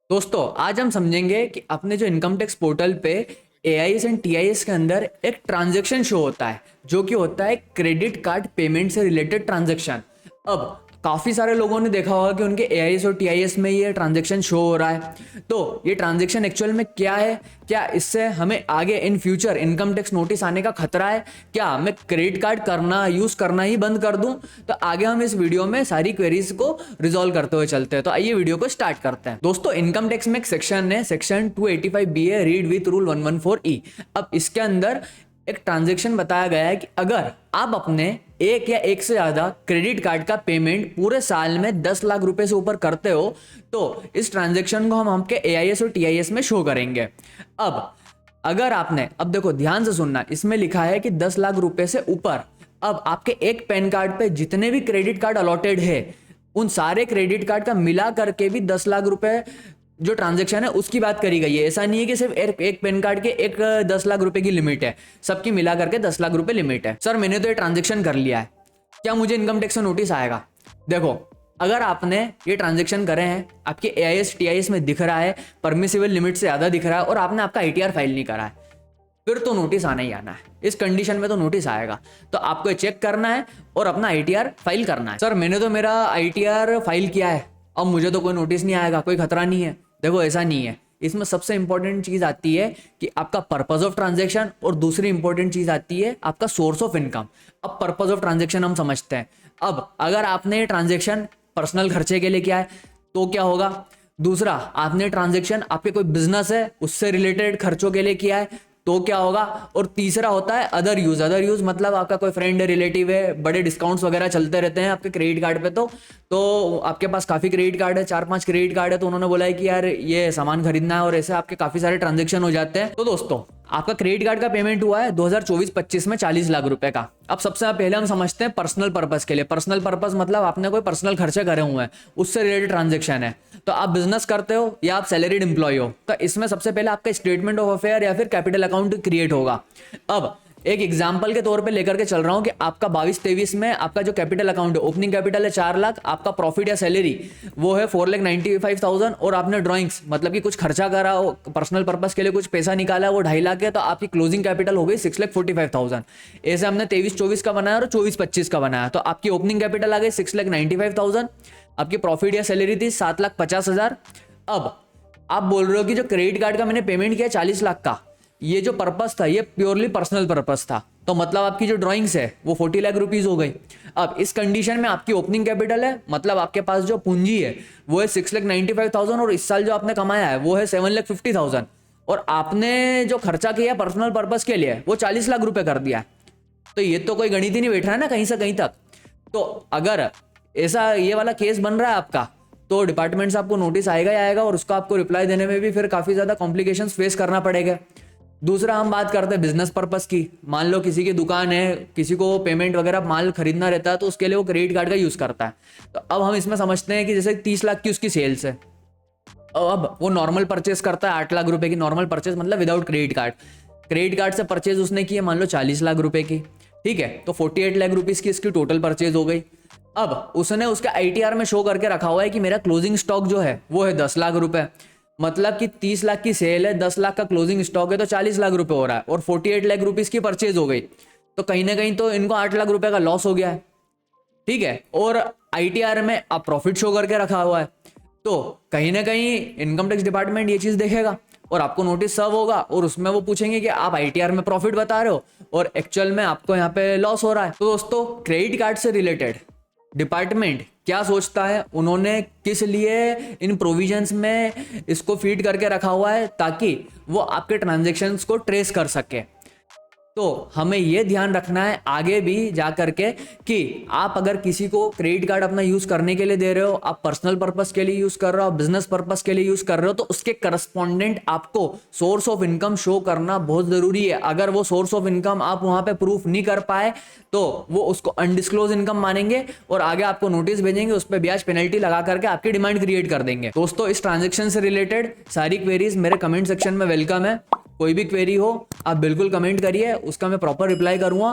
दोस्तों आज हम समझेंगे कि अपने जो इनकम टैक्स पोर्टल पे एआईएस एंड टीआईएस के अंदर एक ट्रांजैक्शन शो होता है जो कि होता है क्रेडिट कार्ड पेमेंट से रिलेटेड ट्रांजैक्शन। अब काफ़ी सारे लोगों ने देखा होगा कि उनके एआईएस और टीआईएस में ये ट्रांजैक्शन शो हो रहा है। तो ये ट्रांजैक्शन एक्चुअल में क्या है, क्या इससे हमें आगे in future income tax notice आने का खतरा है, क्या मैं क्रेडिट कार्ड करना यूज़ करना ही बंद कर दूं? तो आगे हम इस वीडियो में सारी क्वेरीज को रिजॉल्व करते हुए चलते हैं। तो आइए वीडियो को स्टार्ट करते हैं। दोस्तों इनकम टैक्स में एक सेक्शन है, सेक्शन 285 बी है, रीड विथ रूल 114 ई। अब इसके अंदर एक ट्रांजैक्शन बताया गया है कि अगर आप अपने एक या एक से ज्यादा क्रेडिट कार्ड का पेमेंट पूरे साल में 10 लाख रुपए से ऊपर करते हो तो इस ट्रांजैक्शन को हम आपके एआईएस और टीआईएस में शो करेंगे। अब अगर आपने, अब देखो ध्यान से सुनना, इसमें लिखा है कि 10 लाख रुपए से ऊपर। अब आपके एक पैन कार्ड पे जितने भी क्रेडिट कार्ड अलॉटेड है उन सारे क्रेडिट कार्ड का मिला करके भी 10 लाख रुपए जो ट्रांजैक्शन है उसकी बात करी गई है। ऐसा नहीं है कि सिर्फ एक पेन कार्ड के एक 10 लाख रुपए की लिमिट है, सबकी मिला करके 10 लाख रुपए लिमिट है। सर मैंने तो ये ट्रांजैक्शन कर लिया है, क्या मुझे इनकम टैक्स से नोटिस आएगा? देखो अगर आपने ये ट्रांजैक्शन करे हैं, आपके एआईएस टीआईएस में दिख रहा है परमिसिबल लिमिट से ज्यादा दिख रहा है और आपने आपका आईटीआर फाइल नहीं करा है, फिर तो नोटिस आना ही आना है। इस कंडीशन में तो नोटिस आएगा। तो आपको चेक करना है और अपना आईटीआर फाइल करना है। सर मैंने तो मेरा आईटीआर फाइल किया है, अब मुझे तो कोई नोटिस नहीं आएगा, कोई खतरा नहीं है। देखो ऐसा नहीं है। इसमें सबसे इंपॉर्टेंट चीज आती है कि आपका पर्पस ऑफ ट्रांजैक्शन और दूसरी इंपॉर्टेंट चीज आती है आपका सोर्स ऑफ इनकम। अब पर्पस ऑफ ट्रांजैक्शन हम समझते हैं। अब अगर आपने ये ट्रांजैक्शन पर्सनल खर्चे के लिए किया है तो क्या होगा? दूसरा, आपने ट्रांजैक्शन आपके कोई बिजनेस है उससे रिलेटेड खर्चों के लिए किया है तो क्या होगा? और तीसरा होता है अदर यूज। अदर यूज मतलब आपका कोई फ्रेंड है, रिलेटिव है, बड़े डिस्काउंट्स वगैरह चलते रहते हैं आपके क्रेडिट कार्ड पे। तो आपके पास काफी क्रेडिट कार्ड है, 4-5 क्रेडिट कार्ड है, तो उन्होंने बोला है कि यार ये सामान खरीदना है और ऐसे आपके काफी सारे ट्रांजेक्शन हो जाते हैं। तो दोस्तों आपका क्रेडिट कार्ड का पेमेंट हुआ है 2024-25 में 40 लाख रुपए का। अब सबसे पहले हम समझते हैं पर्सनल पर्पस के लिए। पर्सनल पर्पस मतलब आपने कोई पर्सनल खर्चे करे हुए हैं, उससे रिलेटेड ट्रांजेक्शन है। तो आप बिजनेस करते हो या आप सैलरीड एम्प्लॉय हो, तो इसमें सबसे पहले आपका स्टेटमेंट ऑफ अफेयर या फिर कैपिटल अकाउंट क्रिएट होगा। अब एक एग्जाम्पल के तौर पे लेकर के चल रहा हूं कि आपका 22-23 में आपका जो कैपिटल अकाउंट है, ओपनिंग कैपिटल है 4 लाख, आपका प्रॉफिट या सैलरी वो है 4,95,000 और आपने ड्रॉइंग्स मतलब कि कुछ खर्चा करा हो, पर्सनल पर्पस के लिए कुछ पैसा निकाला वो 2.5 लाख है, तो आपकी क्लोजिंग कैपिटल हो गई 6,45,000। ऐसे हमने 23-24 का बनाया और 24-25 का बनाया, तो आपकी ओपनिंग कैपिटल आ गई 6,95,000, आपकी प्रॉफिट या सैलरी थी 7,50,000। अब आप बोल रहे हो कि जो क्रेडिट कार्ड का मैंने पेमेंट किया 40 लाख का, ये जो पर्पस था ये प्योरली पर्सनल पर्पस था, तो मतलब आपकी जो ड्राइंग्स है वो 40 लाख रुपीज हो गई। अब इस कंडीशन में आपकी ओपनिंग कैपिटल है, मतलब आपके पास जो पूंजी है वो है 6,95,000 और इस साल जो आपने कमाया है वो है 7,50,000 और आपने जो खर्चा किया पर्सनल पर्पस के लिए वो 40 लाख रुपए कर दिया। तो ये तो कोई गणित ही नहीं बैठ रहा है ना कहीं से कहीं तक। तो अगर ऐसा ये वाला केस बन रहा है आपका तो डिपार्टमेंट से आपको नोटिस आएगा ही आएगा और उसका आपको रिप्लाई देने में भी फिर काफी ज्यादा कॉम्प्लिकेशंस फेस करना पड़ेगा। दूसरा हम बात करते हैं बिजनेस पर्पस की। मान लो किसी की दुकान है, किसी को पेमेंट वगैरह माल खरीदना रहता है तो उसके लिए वो क्रेडिट कार्ड का यूज करता है। तो अब हम इसमें समझते हैं कि जैसे 30 लाख की उसकी सेल्स है, अब वो नॉर्मल परचेज करता है 8 लाख रुपए की, नॉर्मल परचेज मतलब without credit card. Credit card से परचेज उसने की है मान लो 40 लाख रुपए की, ठीक है, तो 48 लाख रुपीज की इसकी टोटल परचेज हो गई। अब उसने उसके आईटीआर में शो करके रखा हुआ है कि मेरा क्लोजिंग स्टॉक जो है वो है 10 लाख रुपए, मतलब कि 30 लाख की सेल है, 10 लाख का क्लोजिंग स्टॉक है, तो 40 लाख रुपए हो रहा है और 48 लाख रुपीज की परचेज हो गई। तो कहीं ना कहीं तो इनको 8 लाख रुपए का लॉस हो गया है, ठीक है, और आईटीआर में अब प्रॉफिट शो करके रखा हुआ है। तो कहीं ना कहीं इनकम टैक्स डिपार्टमेंट ये चीज देखेगा और आपको नोटिस सर्व होगा और उसमें वो पूछेंगे कि आप आईटीआर में प्रॉफिट बता रहे हो और एक्चुअल में आपको यहाँ पे लॉस हो रहा है। तो दोस्तों क्रेडिट कार्ड से रिलेटेड डिपार्टमेंट क्या सोचता है, उन्होंने किस लिए इन प्रोविजंस में इसको फीड करके रखा हुआ है ताकि वो आपके ट्रांजैक्शंस को ट्रेस कर सके। तो हमें यह ध्यान रखना है आगे भी जा करके कि आप अगर किसी को क्रेडिट कार्ड अपना यूज करने के लिए दे रहे हो, आप पर्सनल पर्पस के लिए यूज कर रहे हो, बिजनेस पर्पस के लिए यूज कर रहे हो, तो उसके करस्पॉन्डेंट आपको सोर्स ऑफ इनकम शो करना बहुत जरूरी है। अगर वो सोर्स ऑफ इनकम आप वहां पे प्रूफ नहीं कर पाए तो वो उसको अनडिस्क्लोज इनकम मानेंगे और आगे आपको नोटिस भेजेंगे, उस पर ब्याज पेनल्टी लगा करके आपकी डिमांड क्रिएट कर देंगे। दोस्तों इस ट्रांजेक्शन से रिलेटेड सारी क्वेरीज मेरे कमेंट सेक्शन में वेलकम है। कोई भी क्वेरी हो आप बिल्कुल कमेंट करिए, उसका मैं प्रॉपर रिप्लाई करूंगा।